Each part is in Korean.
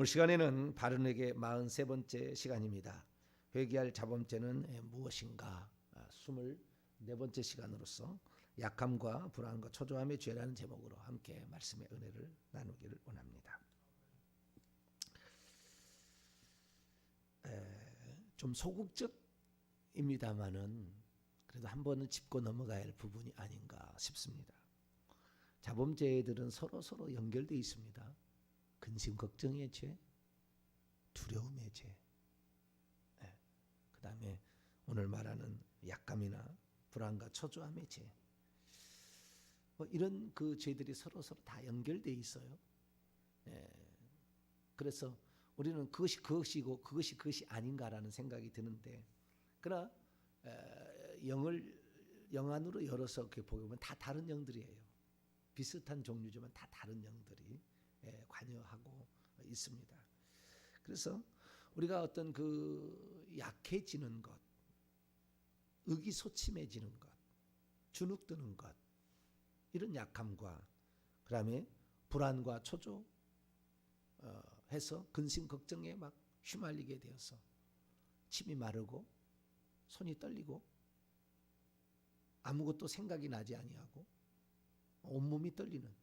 시간에는 바른에게 43번째 시간입니다. 회개할 자범죄는 무엇인가? 24번째 시간으로서 약함과 불안과 초조함의 죄라는 제목으로 함께 말씀의 은혜를 나누기를 원합니다. 좀 소극적입니다만은 그래도 한 번은 짚고 넘어가야 할 부분이 아닌가 싶습니다. 자범죄들은 서로 연결되어 있습니다. 근심 걱정의 죄, 두려움의 죄, 그 다음에 오늘 말하는 약감이나 불안과 초조함의 죄, 이런 그 죄들이 서로 다 연결되어 있어요. 그래서 우리는 그것이 그것이고 그것이 아닌가라는 생각이 드는데, 그러나 영 안으로 열어서 이렇게 보게 보면 다 다른 영들이에요. 비슷한 종류지만 다 다른 영들이 관여하고 있습니다. 그래서 우리가 어떤 그 약해지는 것, 의기소침해지는 것, 주눅드는 것, 이런 약함과 그다음에 불안과 초조 해서 근심 걱정에 막 휘말리게 되어서 침이 마르고 손이 떨리고 아무것도 생각이 나지 아니하고 온몸이 떨리는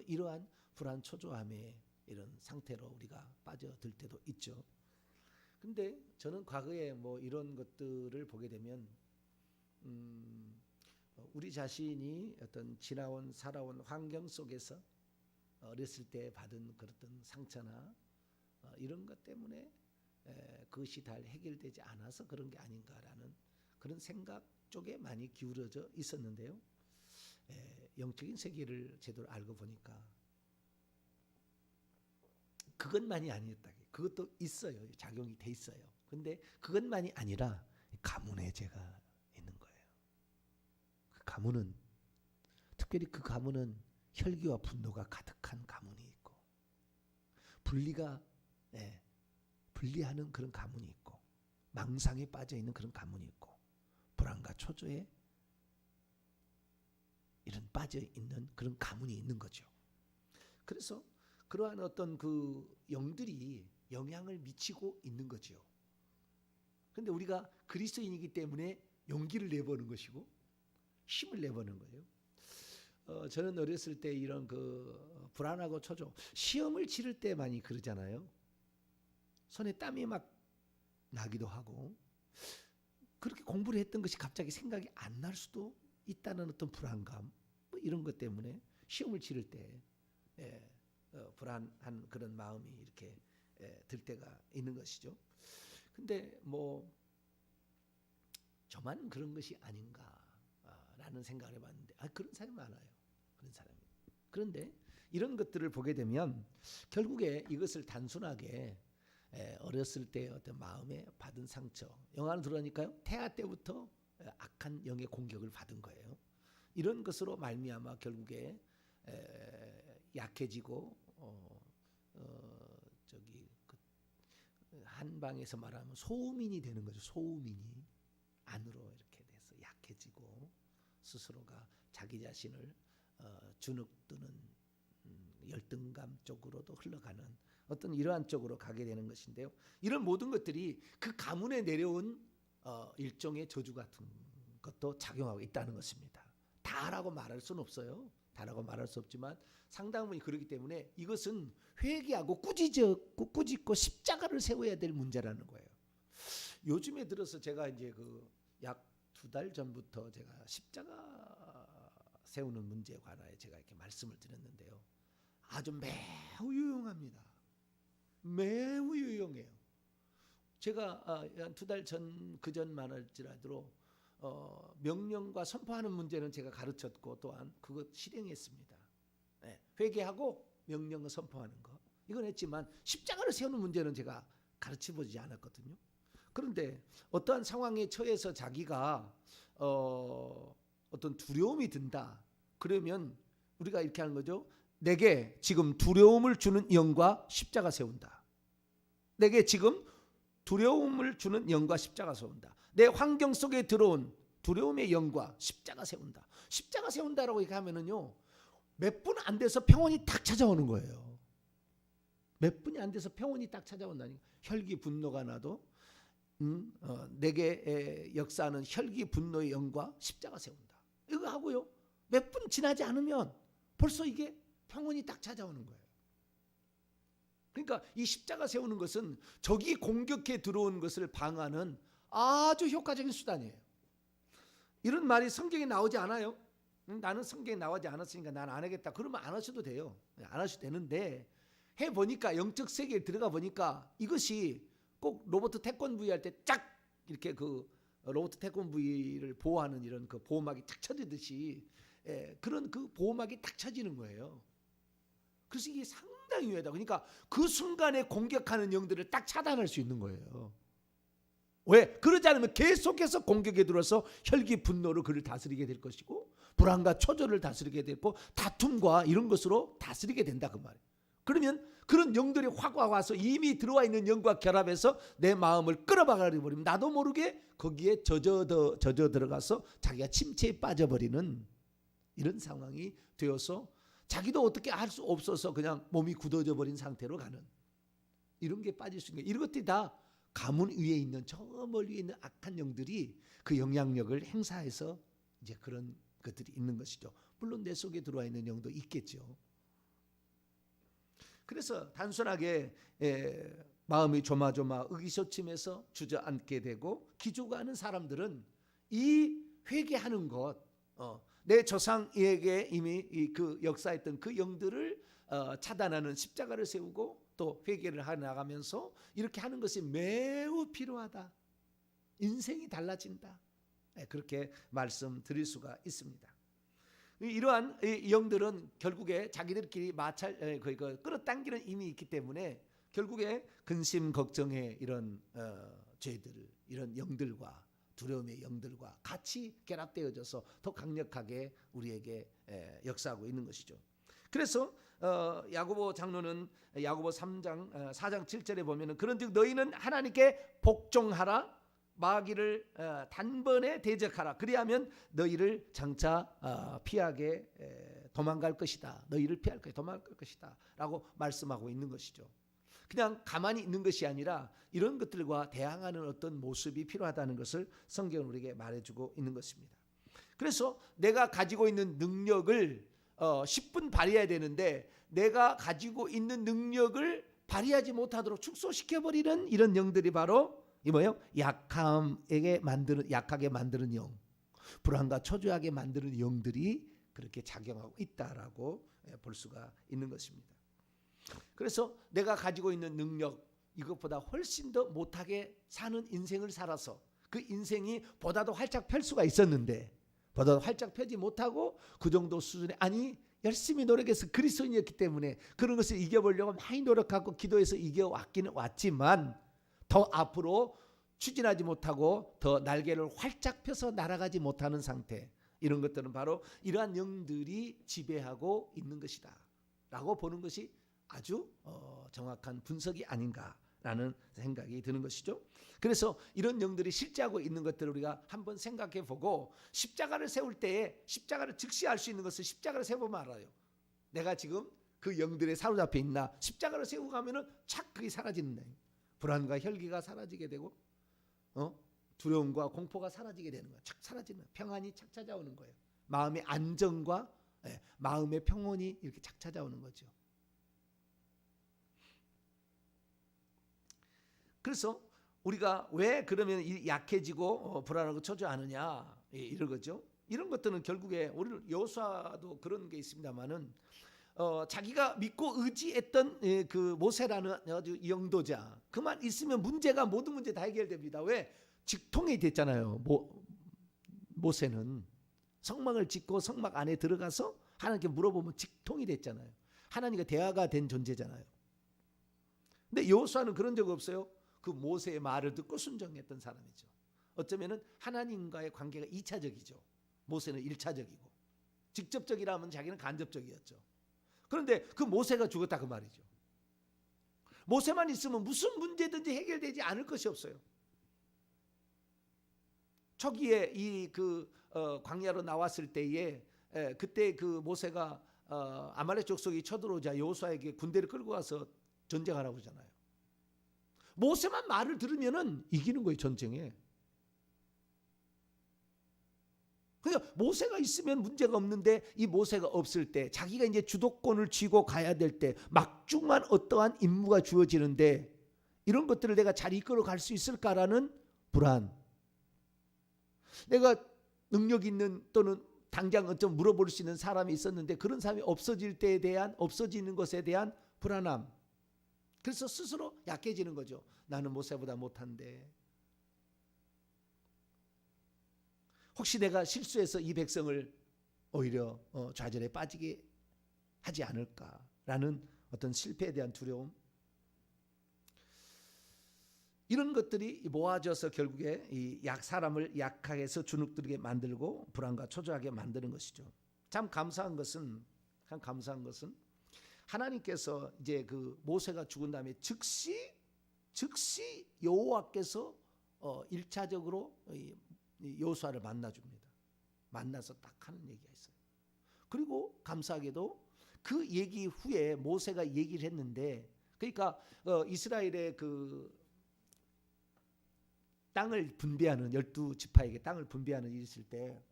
이러한 불안 초조함의 이런 상태로 우리가 빠져들 때도 있죠. 근데 저는 과거에 이런 것들을 보게 되면 우리 자신이 어떤 살아온 환경 속에서 어렸을 때 받은 그런 상처나 이런 것 때문에 그것이 잘 해결되지 않아서 그런 게 아닌가라는 그런 생각 쪽에 많이 기울어져 있었는데요. 영적인 세계를 제대로 알고 보니까 그것만이 아니었다. 그것도 있어요. 작용이 돼 있어요. 근데 그것만이 아니라 가문의 죄가 있는 거예요. 그 가문은 특별히 그 가문은 혈기와 분노가 가득한 가문이 있고 분리하는 그런 가문이 있고 망상에 빠져 있는 그런 가문이 있고 불안과 초조에 이런 빠져 있는 그런 가문이 있는 거죠. 그래서 그러한 어떤 그 영들이 영향을 미치고 있는 거죠. 그런데 우리가 그리스도인이기 때문에 용기를 내보는 것이고 힘을 내보는 거예요. 저는 어렸을 때 이런 그 불안하고 초조, 시험을 치를 때 많이 그러잖아요. 손에 땀이 막 나기도 하고 그렇게 공부를 했던 것이 갑자기 생각이 안 날 수도 있다는 어떤 불안감, 이런 것 때문에 시험을 치를 때 불안한 그런 마음이 이렇게 들 때가 있는 것이죠. 근데 저만 그런 것이 아닌가라는 생각을 해봤는데 그런 사람이 많아요. 그런 사람이. 그런데 이런 것들을 보게 되면 결국에 이것을 단순하게 어렸을 때 어떤 마음에 받은 상처, 영화를 들으니까요, 태아 때부터 악한 영의 공격을 받은 거예요. 이런 것으로 말미암아 결국에 약해지고 한방에서 말하면 소우민이 되는 거죠. 소우민이 안으로 이렇게 돼서 약해지고 스스로가 자기 자신을 주눅드는 열등감 쪽으로도 흘러가는 어떤 이러한 쪽으로 가게 되는 것인데요. 이런 모든 것들이 그 가문에 내려온 일종의 저주 같은 것도 작용하고 있다는 것입니다. 다라고 말할 수는 없어요. 다라고 말할 수 없지만 상당 부분이 그렇기 때문에 이것은 회개하고 꾸짖고 십자가를 세워야 될 문제라는 거예요. 요즘에 들어서 제가 이제 약 2달 전부터 제가 십자가 세우는 문제에 관하여 제가 이렇게 말씀을 드렸는데요. 아주 매우 유용합니다. 매우 유용해요. 제가 한 2달 전 그전만 할지라도 명령과 선포하는 문제는 제가 가르쳤고 또한 그것 실행했습니다. 회개하고 명령을 선포하는 거 이건 했지만 십자가를 세우는 문제는 제가 가르쳐보지 않았거든요. 그런데 어떠한 상황에 처해서 자기가 어떤 두려움이 든다. 그러면 우리가 이렇게 하는 거죠. 내게 지금 두려움을 주는 영과 십자가 세운다. 내게 지금 두려움을 주는 영과 십자가 세운다. 내 환경 속에 들어온 두려움의 영과 십자가 세운다. 십자가 세운다라고 이렇게 하면은요, 몇 분 안 돼서 평온이 탁 찾아오는 거예요. 몇 분이 안 돼서 평온이 딱 찾아온다니까. 혈기 분노가 나도 내게 역사하는 혈기 분노의 영과 십자가 세운다. 이거 하고요. 몇 분 지나지 않으면 벌써 이게 평온이 딱 찾아오는 거예요. 그러니까 이 십자가 세우는 것은 적이 공격해 들어온 것을 방어하는 아주 효과적인 수단이에요. 이런 말이 성경에 나오지 않아요. 나는 성경에 나오지 않았으니까 나는 안 하겠다. 그러면 안 하셔도 돼요. 안 하셔도 되는데 해보니까 영적 세계에 들어가 보니까 이것이 꼭 로버트 태권브이 할 때 쫙 이렇게 그 로버트 태권브이를 보호하는 이런 그 보호막이 탁 쳐지듯이 그런 그 보호막이 딱 쳐지는 거예요. 그래서 이게 상당히 유효하다. 그러니까 그 순간에 공격하는 영들을 딱 차단할 수 있는 거예요. 왜? 그러지 않으면 계속해서 공격에 들어서 혈기 분노로 그를 다스리게 될 것이고 불안과 초조를 다스리게 되고 다툼과 이런 것으로 다스리게 된다 그 말이에요. 그러면 그런 영들이 확 와서 이미 들어와 있는 영과 결합해서 내 마음을 끌어박아 버리면 나도 모르게 거기에 젖어 들어가서 자기가 침체에 빠져버리는 이런 상황이 되어서 자기도 어떻게 할 수 없어서 그냥 몸이 굳어져 버린 상태로 가는 이런 게 빠질 수 있는 거예요. 이런 것들이 다 가문 위에 있는 저 멀리 있는 악한 영들이 그 영향력을 행사해서 이제 그런 것들이 있는 것이죠. 물론 내 속에 들어와 있는 영도 있겠죠. 그래서 단순하게 마음이 조마조마 의기소침해서 주저앉게 되고 기죽어하는 사람들은 이 회개하는 것, 내 조상에게 이미 그 역사했던 그 영들을 차단하는 십자가를 세우고 또 회개를 해 나가면서 이렇게 하는 것이 매우 필요하다. 인생이 달라진다. 그렇게 말씀드릴 수가 있습니다. 이러한 영들은 결국에 자기들끼리 마찰 끌어당기는 힘이 있기 때문에 결국에 근심 걱정의 이런 죄들, 이런 영들과 두려움의 영들과 같이 결합되어져서 더 강력하게 우리에게 역사하고 있는 것이죠. 그래서 야고보 장로는 야고보 3장 4장 7절에 보면은 그런즉 너희는 하나님께 복종하라 마귀를 단번에 대적하라 그리하면 너희를 장차 피하게 도망갈 것이다. 너희를 피할 것이다. 도망갈 것이다. 라고 말씀하고 있는 것이죠. 그냥 가만히 있는 것이 아니라 이런 것들과 대항하는 어떤 모습이 필요하다는 것을 성경은 우리에게 말해주고 있는 것입니다. 그래서 내가 가지고 있는 능력을 10분 발휘해야 되는데 내가 가지고 있는 능력을 발휘하지 못하도록 축소시켜버리는 이런 영들이 바로 이 뭐예요? 약하게 만드는 영, 불안과 초조하게 만드는 영들이 그렇게 작용하고 있다라고 볼 수가 있는 것입니다. 그래서 내가 가지고 있는 능력 이것보다 훨씬 더 못하게 사는 인생을 살아서 그 인생이 보다도 활짝 펼 수가 있었는데 보다도 활짝 펴지 못하고 그 정도 수준에 아니 열심히 노력해서 그리스도인이었기 때문에 그런 것을 이겨보려고 많이 노력하고 기도해서 이겨왔기는 왔지만 더 앞으로 추진하지 못하고 더 날개를 활짝 펴서 날아가지 못하는 상태 이런 것들은 바로 이러한 영들이 지배하고 있는 것이다 라고 보는 것이 아주 정확한 분석이 아닌가라는 생각이 드는 것이죠. 그래서 이런 영들이 실제하고 있는 것들을 우리가 한번 생각해 보고 십자가를 세울 때에 십자가를 즉시할 수 있는 것을 십자가를 세우면 알아요. 내가 지금 그 영들에 사로잡혀 있나 십자가를 세우고 가면은 착 그게 사라지는 거예요. 불안과 혈기가 사라지게 되고 두려움과 공포가 사라지게 되는 거예요. 착 사라지는 평안이 착 찾아오는 거예요. 마음의 안정과 마음의 평온이 이렇게 착 찾아오는 거죠. 그래서 우리가 왜 그러면 약해지고 불안하고 초조하느냐 이런 거죠. 이런 것들은 결국에 오늘 여호수아도 그런 게 있습니다만은 자기가 믿고 의지했던 그 모세라는 아주 영도자 그만 있으면 문제가 모든 문제 다 해결됩니다. 왜? 직통이 됐잖아요. 모세는 성막을 짓고 성막 안에 들어가서 하나님께 물어보면 직통이 됐잖아요. 하나님과 대화가 된 존재잖아요. 근데 여호수아는 그런 적 없어요. 그 모세의 말을 듣고 순종했던 사람이죠. 어쩌면은 하나님과의 관계가 2차적이죠. 모세는 1차적이고 직접적이라면 자기는 간접적이었죠. 그런데 그 모세가 죽었다 그 말이죠. 모세만 있으면 무슨 문제든지 해결되지 않을 것이 없어요. 초기에 이 광야로 나왔을 때에 그때 그 모세가 아말렉 족속이 쳐들어오자 여호수아에게 군대를 끌고 가서 전쟁하라고 그러잖아요. 모세만 말을 들으면은 이기는 거예요, 전쟁에. 그러니까 모세가 있으면 문제가 없는데 이 모세가 없을 때 자기가 이제 주도권을 쥐고 가야 될 때 막중한 어떠한 임무가 주어지는데 이런 것들을 내가 잘 이끌어 갈 수 있을까라는 불안. 내가 능력 있는 또는 당장 어쩜 물어볼 수 있는 사람이 있었는데 그런 사람이 없어질 때에 대한 없어지는 것에 대한 불안함. 그래서 스스로 약해지는 거죠. 나는 모세보다 못한데. 혹시 내가 실수해서 이 백성을 오히려 좌절에 빠지게 하지 않을까라는 어떤 실패에 대한 두려움. 이런 것들이 모아져서 결국에 이 사람을 약하게 해서 주눅들게 만들고 불안과 초조하게 만드는 것이죠. 참 감사한 것은 하나님께서 이제 그 모세가 죽은 다음에 즉시 여호와께서 1차적으로 여호수아를 만나줍니다. 만나서 딱 하는 얘기가 있어요. 그리고 감사하게도 그 얘기 후에 모세가 얘기를 했는데, 그러니까 이스라엘의 그 땅을 분배하는 12지파에게 땅을 분배하는 일이 있을 때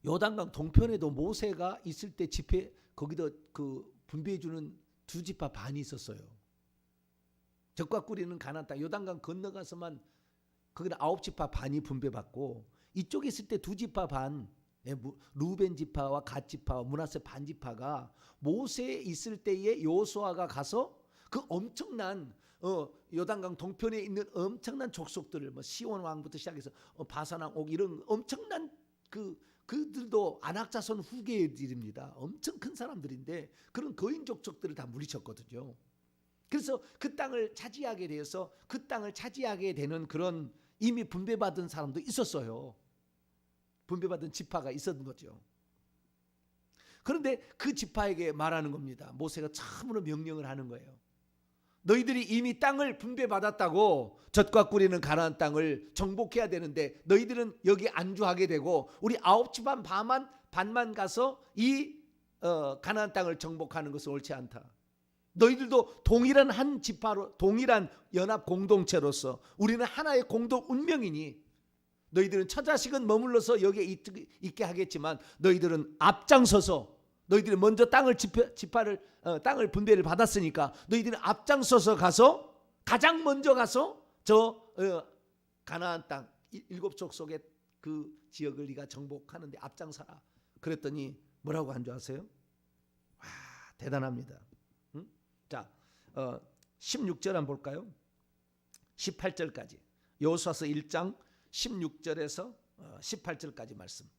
요단강 동편에도 모세가 있을 때 집회 거기다 그 분배해 주는 2지파 반이 있었어요. 적과 꿀이는 가나안 땅 요단강 건너가서만 거기다 9지파 반이 분배받고 이쪽에 있을 때 2지파 반, 루벤 지파와 갓 지파와 므낫세 반 지파가 모세 있을 때에 여호수아가 가서 그 엄청난 요단강 동편에 있는 엄청난 족속들을 뭐 시온 왕부터 시작해서 바산 왕 옥 이런 엄청난 그들도 안악자손 후계들입니다. 엄청 큰 사람들인데 그런 거인 족속들을 다 물리쳤거든요. 그래서 그 땅을 차지하게 되어서 그 땅을 차지하게 되는 그런 이미 분배받은 사람도 있었어요. 분배받은 지파가 있었던 거죠. 그런데 그 지파에게 말하는 겁니다. 모세가 처음으로 명령을 하는 거예요. 너희들이 이미 땅을 분배받았다고 젖과 꿀이는 가나안 땅을 정복해야 되는데 너희들은 여기 안주하게 되고 우리 9지파 반만 가서 이 가나안 땅을 정복하는 것은 옳지 않다. 너희들도 동일한 한 지파로 동일한 연합 공동체로서 우리는 하나의 공동 운명이니 너희들은 처자식은 머물러서 여기에 있게 하겠지만 너희들은 앞장서서 너희들이 먼저 땅을 땅을 분배를 받았으니까 너희들은 앞장서서 가서 가장 먼저 가서 저 가나안 땅 7족속의 그 지역을 네가 정복하는데 앞장서라. 그랬더니 뭐라고 한 줄 아세요? 와, 대단합니다. 응? 자, 16절 한번 볼까요? 18절까지 여호수아서 1장 16절에서 18절까지 말씀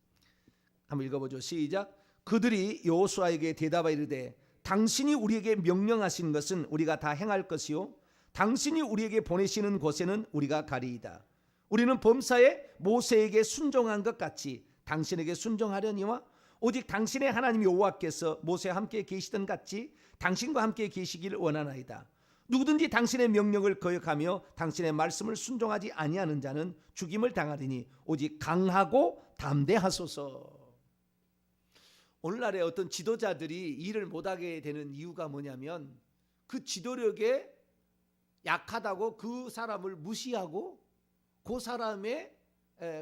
한번 읽어보죠. 시작. 그들이 여호수아에게 대답하여 이르되 당신이 우리에게 명령하신 것은 우리가 다 행할 것이요 당신이 우리에게 보내시는 곳에는 우리가 가리이다. 우리는 범사에 모세에게 순종한 것 같이 당신에게 순종하려니와 오직 당신의 하나님 여호와께서 모세와 함께 계시던 같이 당신과 함께 계시기를 원하나이다. 누구든지 당신의 명령을 거역하며 당신의 말씀을 순종하지 아니하는 자는 죽임을 당하리니 오직 강하고 담대하소서. 오늘날의 어떤 지도자들이 일을 못하게 되는 이유가 뭐냐면 그 지도력에 약하다고 그 사람을 무시하고 그 사람의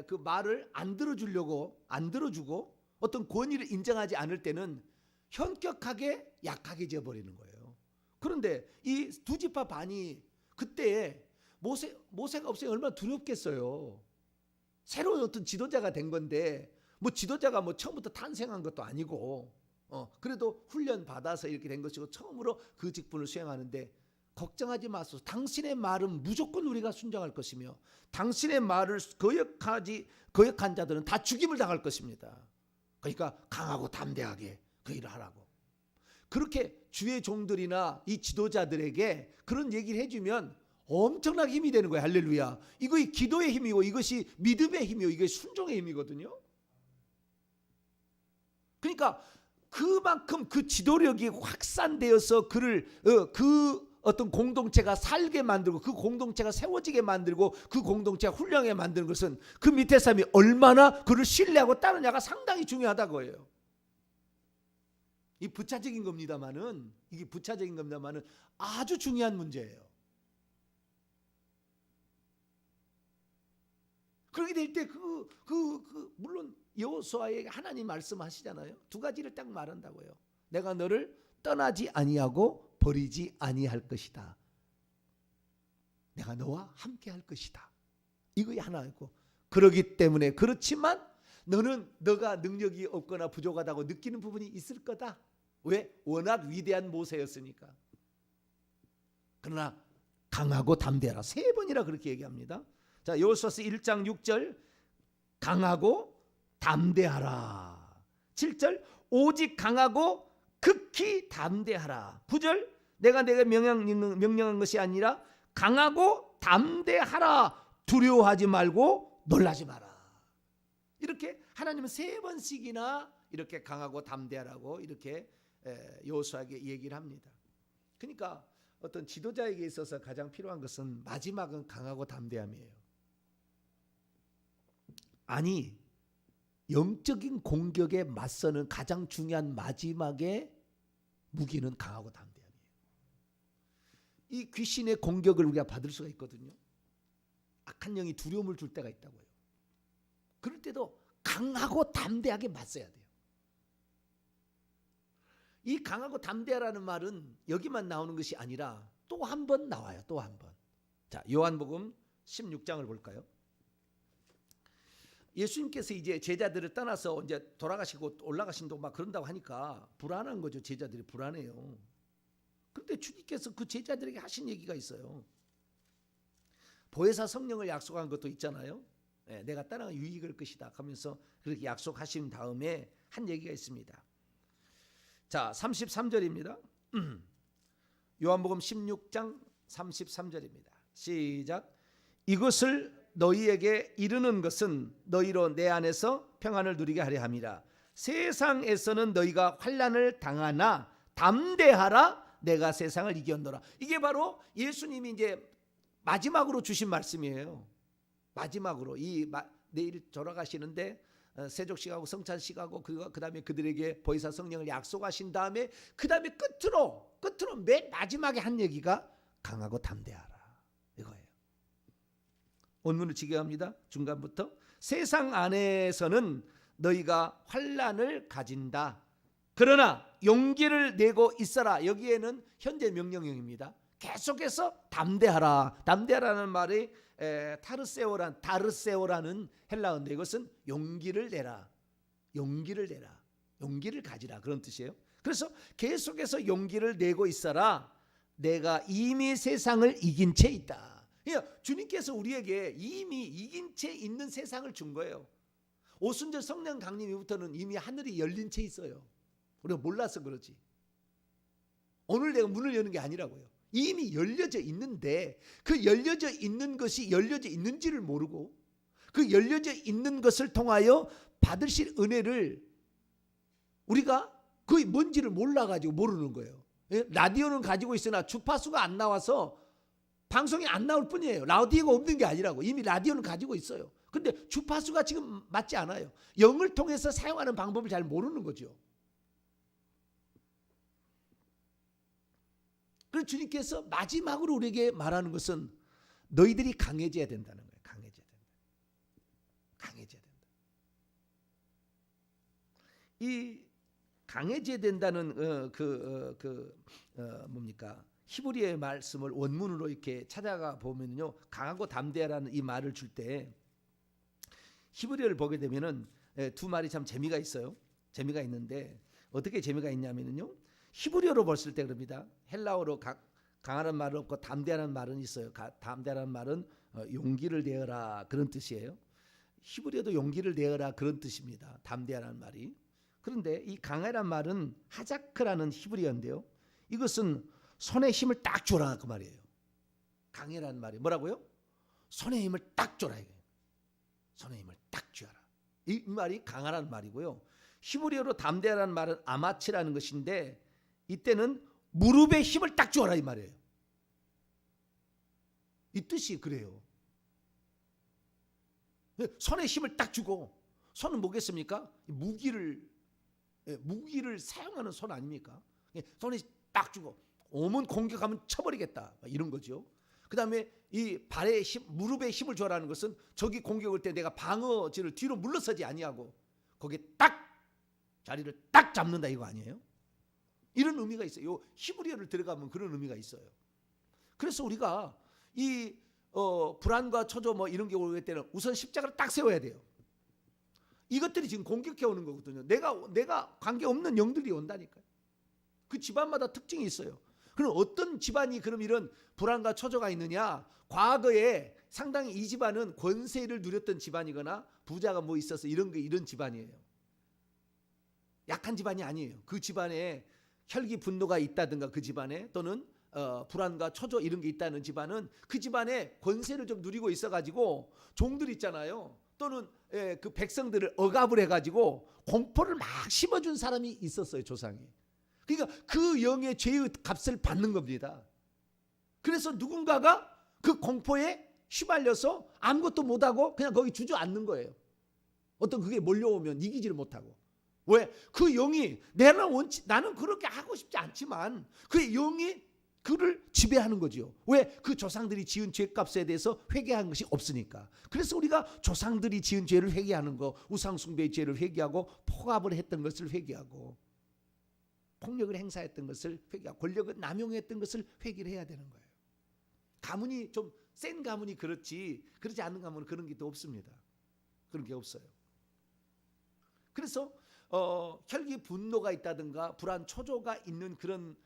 그 말을 안 들어주고 어떤 권위를 인정하지 않을 때는 현격하게 약하게 되어버리는 거예요. 그런데 이 2지파 반이 그때 모세가 없으니 얼마나 두렵겠어요. 새로운 어떤 지도자가 된 건데 뭐 지도자가 뭐 처음부터 탄생한 것도 아니고 그래도 훈련 받아서 이렇게 된 것이고 처음으로 그 직분을 수행하는데 걱정하지 마소서. 당신의 말은 무조건 우리가 순종할 것이며 당신의 말을 거역한 자들은 다 죽임을 당할 것입니다. 그러니까 강하고 담대하게 그 일을 하라고. 그렇게 주의 종들이나 이 지도자들에게 그런 얘기를 해주면 엄청나게 힘이 되는 거예요. 할렐루야. 이것이 기도의 힘이고 이것이 믿음의 힘이고 이것이 순종의 힘이거든요. 그러니까 그만큼 그 지도력이 확산되어서 그를 그 어떤 공동체가 살게 만들고 그 공동체가 세워지게 만들고 그 공동체가 훌륭하게 만드는 것은 그 밑에 사람이 얼마나 그를 신뢰하고 따르냐가 상당히 중요하다고 해요. 이 부차적인 겁니다만은, 이게 부차적인 겁니다만은 아주 중요한 문제예요. 그렇게 될 때 물론 여호수아에게 하나님 말씀하시잖아요. 두 가지를 딱 말한다고요. 내가 너를 떠나지 아니하고 버리지 아니할 것이다. 내가 너와 함께 할 것이다. 이거 하나이고, 그러기 때문에, 그렇지만 너가 능력이 없거나 부족하다고 느끼는 부분이 있을 거다. 왜? 워낙 위대한 모세였으니까. 그러나 강하고 담대하라. 3번이라 그렇게 얘기합니다. 자, 여호수아서 1장 6절 강하고 담대하라. 7절 오직 강하고 극히 담대하라. 9절 내가 명령한 것이 아니라 강하고 담대하라. 두려워하지 말고 놀라지 마라. 이렇게 하나님은 3번씩이나 이렇게 강하고 담대하라고 이렇게 여호수아에게 얘기를 합니다. 그러니까 어떤 지도자에게 있어서 가장 필요한 것은 마지막은 강하고 담대함이에요. 아니, 영적인 공격에 맞서는 가장 중요한 마지막의 무기는 강하고 담대함이에요. 이 귀신의 공격을 우리가 받을 수가 있거든요. 악한 영이 두려움을 줄 때가 있다고요. 그럴 때도 강하고 담대하게 맞서야 돼요. 이 강하고 담대하라는 말은 여기만 나오는 것이 아니라 또 한 번 나와요. 또 한 번. 자, 요한복음 16장을 볼까요? 예수님께서 이제 제자들을 떠나서 이제 돌아가시고 올라가신다고 막 그런다고 하니까 불안한 거죠. 제자들이 불안해요. 그런데 주님께서 그 제자들에게 하신 얘기가 있어요. 보혜사 성령을 약속한 것도 있잖아요. 내가 떠나가 유익할 것이다 하면서 그렇게 약속하신 다음에 한 얘기가 있습니다. 자, 33절입니다. 요한복음 16장 33절입니다. 시작. 이것을 너희에게 이르는 것은 너희로 내 안에서 평안을 누리게 하려 함이라. 세상에서는 너희가 환난을 당하나 담대하라. 내가 세상을 이겼노라. 이게 바로 예수님이 이제 마지막으로 주신 말씀이에요. 마지막으로 내일 돌아가시는데 세족식하고 성찬식하고 그다음에 그들에게 보혜사 성령을 약속하신 다음에 그다음에 끝으로 맨 마지막에 한 얘기가 강하고 담대하라. 이거예요. 원문을 직역합니다. 중간부터 세상 안에서는 너희가 환난을 가진다. 그러나 용기를 내고 있어라. 여기에는 현재 명령형입니다. 계속해서 담대하라. 담대하라는 말이 다르세오라는 헬라어인데 이것은 용기를 내라. 용기를 내라. 용기를 가지라. 그런 뜻이에요. 그래서 계속해서 용기를 내고 있어라. 내가 이미 세상을 이긴 채 있다. 그러니까 주님께서 우리에게 이미 이긴 채 있는 세상을 준 거예요. 오순절 성령 강림 이후부터는 이미 하늘이 열린 채 있어요. 우리가 몰라서 그러지. 오늘 내가 문을 여는 게 아니라고요. 이미 열려져 있는데 그 열려져 있는 것이 열려져 있는지를 모르고 그 열려져 있는 것을 통하여 받으실 은혜를 우리가 그게 뭔지를 몰라가지고 모르는 거예요. 라디오는 가지고 있으나 주파수가 안 나와서 방송이 안 나올 뿐이에요. 라디오가 없는 게 아니라고. 이미 라디오는 가지고 있어요. 근데 주파수가 지금 맞지 않아요. 영을 통해서 사용하는 방법을 잘 모르는 거죠. 그래서 주님께서 마지막으로 우리에게 말하는 것은 너희들이 강해져야 된다는 거예요. 강해져야 된다. 강해져야 된다. 이 강해져야 된다는 뭡니까? 히브리어의 말씀을 원문으로 이렇게 찾아가 보면요, 강하고 담대하라는 이 말을 줄 때 히브리어를 보게 되면은 두 말이 참 재미가 있어요. 재미가 있는데 어떻게 재미가 있냐면요, 히브리어로 봤을 때 그럽니다. 헬라어로 강하는 말은 없고 담대하는 말은 있어요. 담대하는 말은 용기를 내어라 그런 뜻이에요. 히브리어도 용기를 내어라 그런 뜻입니다. 담대하는 말이. 그런데 이 강하란 말은 하자크라는 히브리어인데요. 이것은 손에 힘을 딱 줘라 그 말이에요. 강해라는 말이 뭐라고요? 손에 힘을 딱 줘라. 손에 힘을 딱 줘라. 이 말이 강하라는 말이고요. 히브리어로 담대하라는 말은 아마치라는 것인데 이때는 무릎에 힘을 딱 줘라 이 말이에요. 이 뜻이 그래요. 손에 힘을 딱 주고, 손은 뭐겠습니까? 무기를 무기를 사용하는 손 아닙니까? 손에 딱 주고 오면 공격하면 쳐버리겠다 이런 거죠. 그 다음에 이 발에 힘, 무릎에 힘을 줘라는 것은 적이 공격할 때 내가 방어지를 뒤로 물러서지 아니하고 거기에 딱 자리를 딱 잡는다 이거 아니에요? 이런 의미가 있어요. 요 히브리어를 들어가면 그런 의미가 있어요. 그래서 우리가 이 불안과 초조 뭐 이런 게 올 때는 우선 십자가를 딱 세워야 돼요. 이것들이 지금 공격해 오는 거거든요. 내가 관계없는 영들이 온다니까요. 그 집안마다 특징이 있어요. 그럼 어떤 집안이 그럼 이런 불안과 초조가 있느냐? 과거에 상당히 이 집안은 권세를 누렸던 집안이거나 부자가 뭐 있어서 이런 집안이에요. 약한 집안이 아니에요. 그 집안에 혈기 분노가 있다든가 그 집안에 또는 불안과 초조 이런 게 있다는 집안은 그 집안에 권세를 좀 누리고 있어가지고 종들 있잖아요. 또는 그 백성들을 억압을 해가지고 공포를 막 심어준 사람이 있었어요. 조상이. 그러니까 그 영의 죄의 값을 받는 겁니다. 그래서 누군가가 그 공포에 휘말려서 아무것도 못하고 그냥 거기 주저앉는 거예요. 어떤 그게 몰려오면 이기지를 못하고. 왜? 그 영이 나는 그렇게 하고 싶지 않지만 그 영이 그를 지배하는 거죠. 왜? 그 조상들이 지은 죄값에 대해서 회개한 것이 없으니까. 그래서 우리가 조상들이 지은 죄를 회개하는 거, 우상숭배의 죄를 회개하고 포갑을 했던 것을 회개하고 폭력을 행사했던 것을 회개하고 권력을 남용했던 것을 회개를 해야 되는 거예요. 가문이 좀 센 가문이 그렇지 그렇지 않은 가문은 그런 게 또 없습니다. 그런 게 없어요. 그래서 혈기 분노가 있다든가 불안 초조가 있는 그런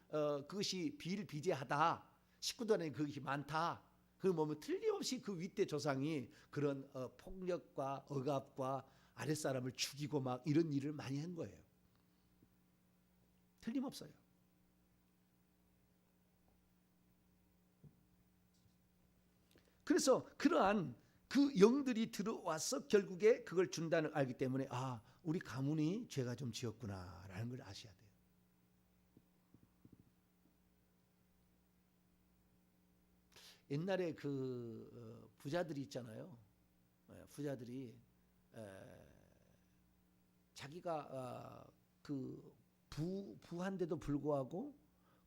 그것이 비일비재하다. 식구들 안에 그것이 많다. 그 보면 틀림없이 그 윗대 조상이 그런 폭력과 억압과 아랫사람을 죽이고 막 이런 일을 많이 한 거예요. 틀림없어요. 그래서 그러한 그 영들이 들어와서 결국에 그걸 준다는 알기 때문에 우리 가문이 죄가 좀 지었구나라는 걸 아셔야 돼요. 옛날에 그 부자들이 있잖아요. 부자들이 자기가 그 부한데도 불구하고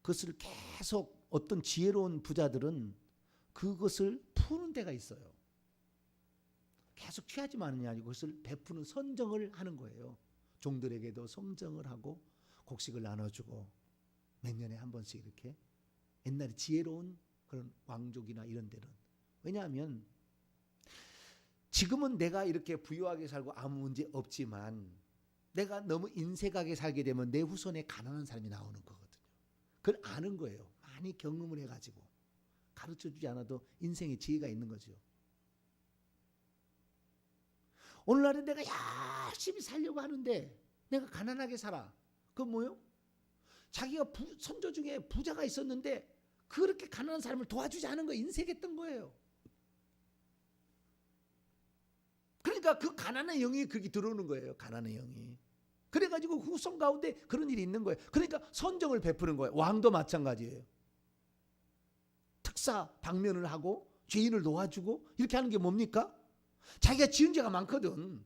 그것을 계속 어떤 지혜로운 부자들은 그것을 푸는 데가 있어요. 계속 취하지만은 아니고 그것을 베푸는 선정을 하는 거예요. 종들에게도 선정을 하고 곡식을 나눠주고 몇 년에 한 번씩 이렇게. 옛날에 지혜로운 그런 왕족이나 이런 데는. 왜냐하면 지금은 내가 이렇게 부유하게 살고 아무 문제 없지만 내가 너무 인색하게 살게 되면 내 후손에 가난한 사람이 나오는 거거든요. 그걸 아는 거예요. 많이 경험을 해가지고. 가르쳐주지 않아도 인생에 지혜가 있는 거죠. 오늘날에 내가 열심히 살려고 하는데 내가 가난하게 살아. 그건 뭐요? 자기가 선조 중에 부자가 있었는데 그렇게 가난한 사람을 도와주지 않은 거 인색했던 거예요. 그러니까 그 가난한 영이 거기 들어오는 거예요. 가난한 영이. 그래가지고 후손 가운데 그런 일이 있는 거예요. 그러니까 선정을 베푸는 거예요. 왕도 마찬가지예요. 특사 방면을 하고 죄인을 도와주고 이렇게 하는 게 뭡니까? 자기가 지은 죄가 많거든.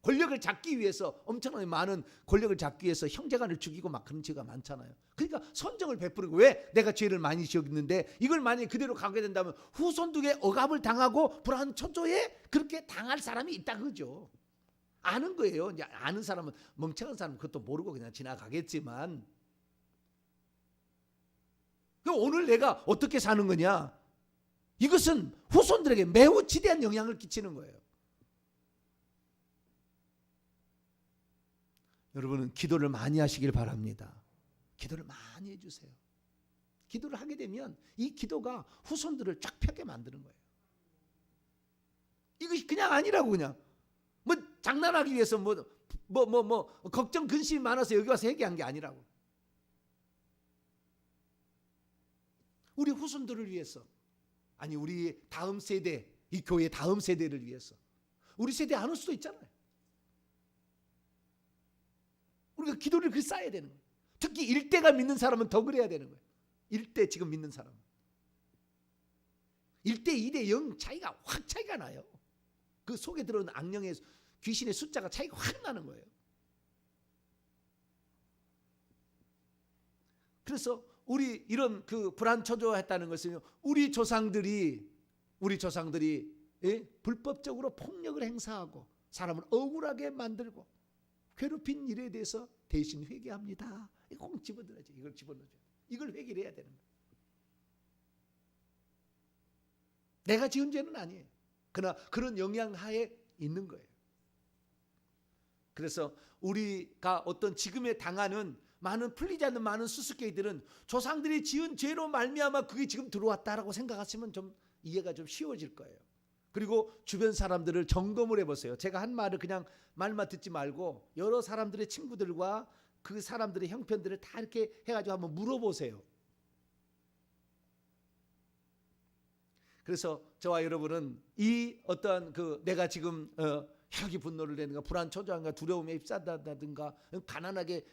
권력을 잡기 위해서 엄청나게 많은 권력을 잡기 위해서 형제간을 죽이고 막 그런 죄가 많잖아요. 그러니까 선정을 베푸는 거예요. 왜? 내가 죄를 많이 지었는데 이걸 만약에 그대로 가게 된다면 후손들에게 억압을 당하고 불안 초조에 그렇게 당할 사람이 있다 그죠. 아는 거예요. 이제 아는 사람은 멍청한 사람은 그것도 모르고 그냥 지나가겠지만 오늘 내가 어떻게 사는 거냐? 이것은 후손들에게 매우 지대한 영향을 끼치는 거예요. 여러분은 기도를 많이 하시길 바랍니다. 기도를 많이 해주세요. 기도를 하게 되면 이 기도가 후손들을 쫙 펴게 만드는 거예요. 이것이 그냥 아니라고 그냥 뭐 장난하기 위해서 뭐 걱정 근심이 많아서 여기 와서 얘기한 게 아니라고. 우리 후손들을 위해서 아니 우리 다음 세대 이 교회 다음 세대를 위해서 우리 세대 안 올 수도 있잖아요. 우리가 기도를 그 쌓아야 되는 거예요. 특히 일대가 믿는 사람은 더 그래야 되는 거예요. 일대 지금 믿는 사람. 1대 2대 0 차이가 확 차이가 나요. 그 속에 들어오는 악령의 귀신의 숫자가 차이가 확 나는 거예요. 그래서 우리 이런 그 불안초조했다는 것은 우리 조상들이 불법적으로 폭력을 행사하고 사람을 억울하게 만들고 괴롭힌 일에 대해서 대신 회개합니다. 이거 꼭 집어넣어야지. 이걸 집어넣어줘. 이걸 회개를 해야 되는 거예요. 내가 지은 죄는 아니에요. 그러나 그런 영향하에 있는 거예요. 그래서 우리가 어떤 지금에 당하는 풀리지 않는 많은 수수께끼들은 조상들이 지은 죄로 말미암아 그게 지금 들어왔다라고 생각하시면 좀 이해가 좀 쉬워질 거예요. 그리고 주변 사람들을 점검을 해보세요. 제가 한 말을 그냥 말만 듣지 말고 여러 사람들의 친구들과 그 사람들의 형편들을 다 이렇게 해가지고 한번 물어보세요. 그래서 저와 여러분은 이 어떤 그 내가 지금 혈기 분노를 내는가, 불안, 초조함과 두려움에 휩싸다든가, 가난하게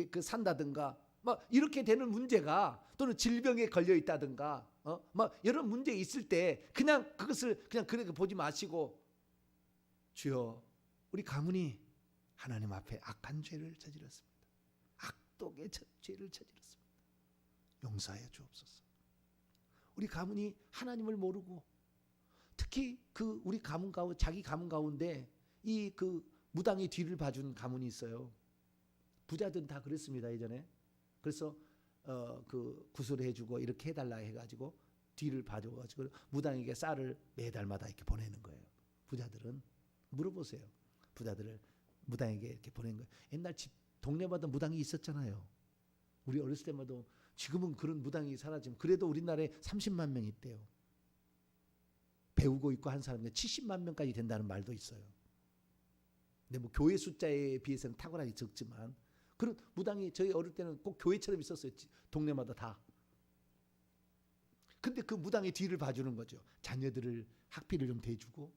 그 산다든가, 막 이렇게 되는 문제가, 또는 질병에 걸려 있다든가, 막 이런 문제 있을 때 그냥 그것을 그냥 그렇게 보지 마시고, 주여, 우리 가문이 하나님 앞에 악한 죄를 저질렀습니다. 악독의 죄를 저질렀습니다. 용서해 주옵소서. 우리 가문이 하나님을 모르고, 특히 그 우리 가문 가운데, 자기 가문 가운데 이 그 무당이 뒤를 봐준 가문이 있어요. 부자들은 다 그랬습니다, 예전에. 그래서 그 구슬을 해주고 이렇게 해달라 해가지고 뒤를 봐줘가지고 무당에게 쌀을 매달마다 이렇게 보내는 거예요. 부자들은 물어보세요. 부자들을 무당에게 이렇게 보낸 거예요. 옛날 집 동네마다 무당이 있었잖아요. 우리 어렸을 때마다. 지금은 그런 무당이 사라지면 그래도 우리나라에 30만 명이 있대요. 배우고 있고 한 사람이 70만 명까지 된다는 말도 있어요. 근데 뭐 교회 숫자에 비해서는 탁월하게 적지만 그런 무당이 저희 어릴 때는 꼭 교회처럼 있었어요. 동네마다 다. 근데 그 무당의 뒤를 봐주는 거죠. 자녀들을 학비를 좀 대주고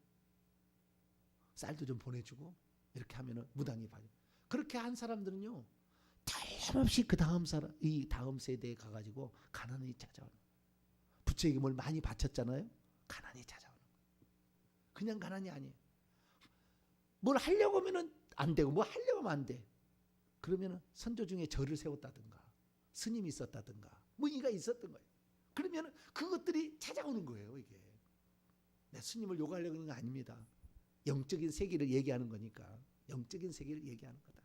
쌀도 좀 보내주고 이렇게 하면은 무당이 봐요. 그렇게 한 사람들은요, 틀림없이 그 다음 사람, 이 다음 세대에 가가지고 가난이 찾아오는 거예요. 부처에게 뭘 많이 바쳤잖아요. 가난이 찾아오는 거예요. 그냥 가난이 아니에요. 뭘 하려고 하면은 안 되고, 뭐 하려고 하면 안 돼. 그러면은 선조 중에 절을 세웠다든가, 스님이 있었다든가, 뭐 이가 있었던 거예요. 그러면은 그것들이 찾아오는 거예요. 이게 내 스님을 욕하려고 하는 거 아닙니다. 영적인 세계를 얘기하는 거니까. 영적인 세계를 얘기하는 거다.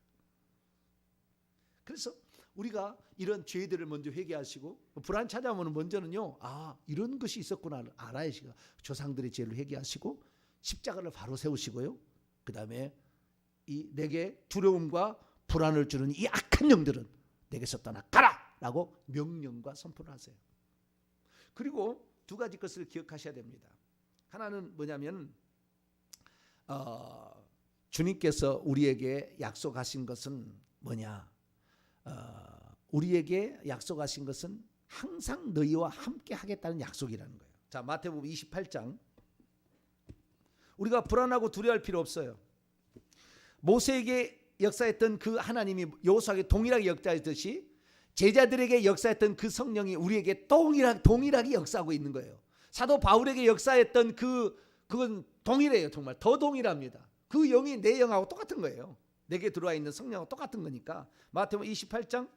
그래서 우리가 이런 죄들을 먼저 회개하시고, 불안 찾아오면 먼저는요, 이런 것이 있었구나 알아야지. 조상들의 죄를 회개하시고 십자가를 바로 세우시고요. 그 다음에 이 내게 두려움과 불안을 주는 이 악한 영들은 내게서 떠나가라 라고 명령과 선포를 하세요. 그리고 두 가지 것을 기억하셔야 됩니다. 하나는 뭐냐면 주님께서 우리에게 약속하신 것은 뭐냐? 우리에게 약속하신 것은 항상 너희와 함께 하겠다는 약속이라는 거예요. 자, 마태복음 28장. 우리가 불안하고 두려워할 필요 없어요. 모세에게 역사했던 그 하나님이 여호수아에게 동일하게 역사했듯이 제자들에게 역사했던 그 성령이 우리에게 동일하게 역사하고 있는 거예요. 사도 바울에게 역사했던 그건 동일해요. 정말 더 동일합니다. 그 영이 내 영하고 똑같은 거예요. 내게 들어와 있는 성령하고 똑같은 거니까. 마태복음 28장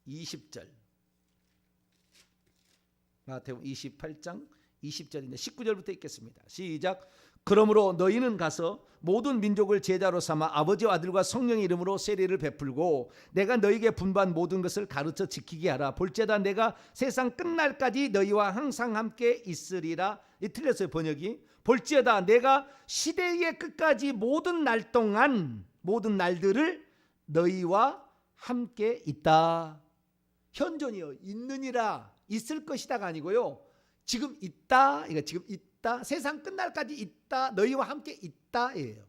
20절. 마태복음 28장 20절인데 19절부터 읽겠습니다. 시작. 그러므로 너희는 가서 모든 민족을 제자로 삼아 아버지와 아들과 성령의 이름으로 세례를 베풀고 내가 너희에게 분부한 모든 것을 가르쳐 지키게 하라. 볼지어다 내가 세상 끝날까지 너희와 항상 함께 있으리라. 이 틀렸어요, 번역이. 볼지어다 내가 시대의 끝까지 모든 날 동안 모든 날들을 너희와 함께 있다. 현존이요. 있느니라, 있을 것이다가 아니고요. 지금 있다. 그러니까 지금 있다. 세상 끝날까지 있다. 너희와 함께 있다예요.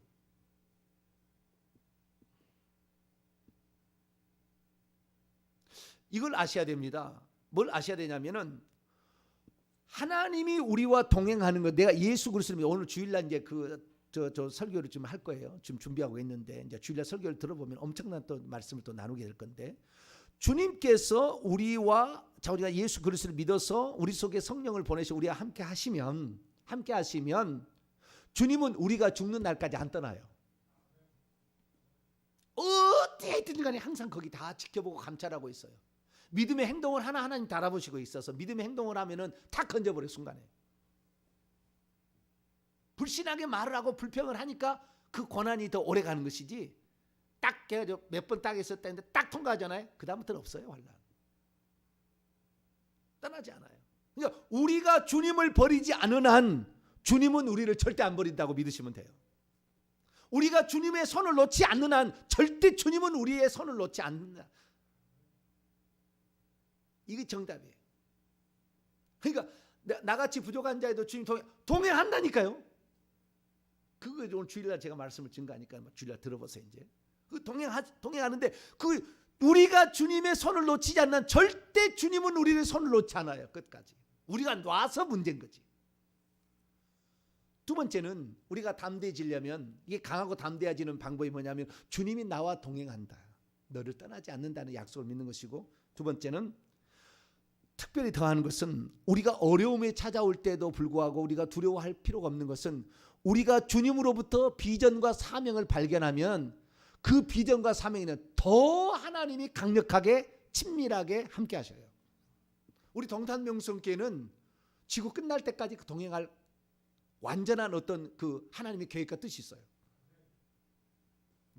이걸 아셔야 됩니다. 뭘 아셔야 되냐면은 하나님이 우리와 동행하는 것. 내가 예수 그리스도를 오늘 주일날 이제 저 설교를 좀 할 거예요. 지금 준비하고 있는데 이제 주일날 설교를 들어보면 엄청난 또 말씀을 또 나누게 될 건데, 주님께서 우리가 예수 그리스도를 믿어서 우리 속에 성령을 보내셔 우리와 함께 하시면 주님은 우리가 죽는 날까지 안 떠나요. 어떻게 했든 간에 항상 거기 다 지켜보고 감찰하고 있어요. 믿음의 행동을 하나님 다 알아보시고 있어서 믿음의 행동을 하면은 다 건져버려 순간에. 불신하게 말을 하고 불평을 하니까 그 고난이 더 오래 가는 것이지. 딱 해가지고 몇 번 딱 했었다는데 딱 통과하잖아요. 그 다음부터는 없어요. 환난. 떠나지 않아요. 그러니까 우리가 주님을 버리지 않은 한 주님은 우리를 절대 안 버린다고 믿으시면 돼요. 우리가 주님의 손을 놓지 않는 한 절대 주님은 우리의 손을 놓지 않는다. 이게 정답이에요. 그러니까 나같이 부족한 자에도 주님 동행한다니까요. 그거 오늘 주일날 제가 말씀을 증거하니까 주일날 들어보세요. 이제 그 동행하는데 그 우리가 주님의 손을 놓치지 않는 한 절대 주님은 우리의 손을 놓지 않아요. 끝까지. 우리가 놔서 문제인 거지. 두 번째는 우리가 담대해지려면 이게 강하고 담대해지는 방법이 뭐냐면 주님이 나와 동행한다. 너를 떠나지 않는다는 약속을 믿는 것이고, 두 번째는 특별히 더하는 것은 우리가 어려움에 찾아올 때도 불구하고 우리가 두려워할 필요가 없는 것은 우리가 주님으로부터 비전과 사명을 발견하면 그 비전과 사명에는 더 하나님이 강력하게 친밀하게 함께 하셔요. 우리 동탄명성교회는 지구 끝날 때까지 동행할 완전한 어떤 그 하나님의 계획과 뜻이 있어요.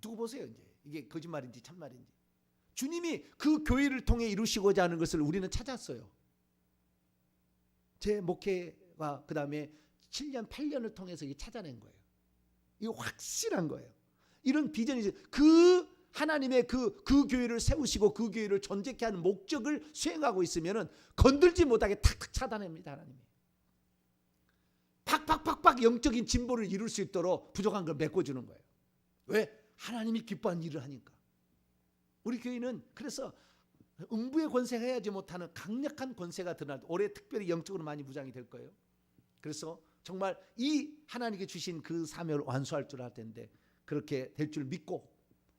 두고 보세요. 이제 이게 거짓말인지 참말인지. 주님이 그 교회를 통해 이루시고자 하는 것을 우리는 찾았어요. 제 목회와 그 다음에 7년 8년을 통해서 이게 찾아낸 거예요. 이거 확실한 거예요. 이런 비전이 그 하나님의 그 교회를 세우시고 그 교회를 존재케 하는 목적을 수행하고 있으면은 건들지 못하게 탁탁 차단합니다. 하나님이. 팍팍팍팍 영적인 진보를 이룰 수 있도록 부족한 걸 메꿔주는 거예요. 왜? 하나님이 기뻐하는 일을 하니까. 우리 교회는 그래서 음부의 권세가 해야지 못하는 강력한 권세가 드러날 때 올해 특별히 영적으로 많이 무장이 될 거예요. 그래서 정말 이 하나님께 주신 그 사명을 완수할 줄 알 텐데 그렇게 될 줄 믿고,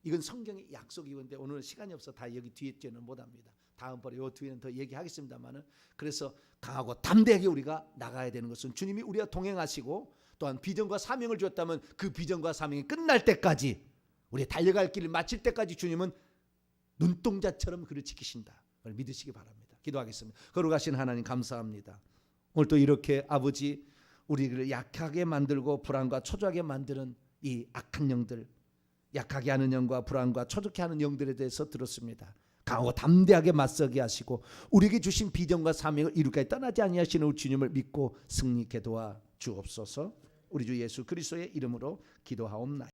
이건 성경의 약속이건데 오늘 시간이 없어 다 여기 뒤에 뒤는 못합니다. 다음번에 요 뒤에는 더 얘기하겠습니다만은, 그래서 강하고 담대하게 우리가 나가야 되는 것은 주님이 우리와 동행하시고 또한 비전과 사명을 주었다면 그 비전과 사명이 끝날 때까지 우리 달려갈 길을 마칠 때까지 주님은 눈동자처럼 그를 지키신다. 그걸 믿으시기 바랍니다. 기도하겠습니다. 거룩하신 하나님 감사합니다. 오늘 또 이렇게 아버지 우리를 약하게 만들고 불안과 초조하게 만드는 이 악한 영들, 약하게 하는 영과 불안과 초조케 하는 영들에 대해서 들었습니다. 강하고 담대하게 맞서게 하시고 우리에게 주신 비전과 사명을 이루기까지 떠나지 아니하시는 우리 주님을 믿고 승리케 도와 주옵소서. 우리 주 예수 그리스도의 이름으로 기도하옵나이다.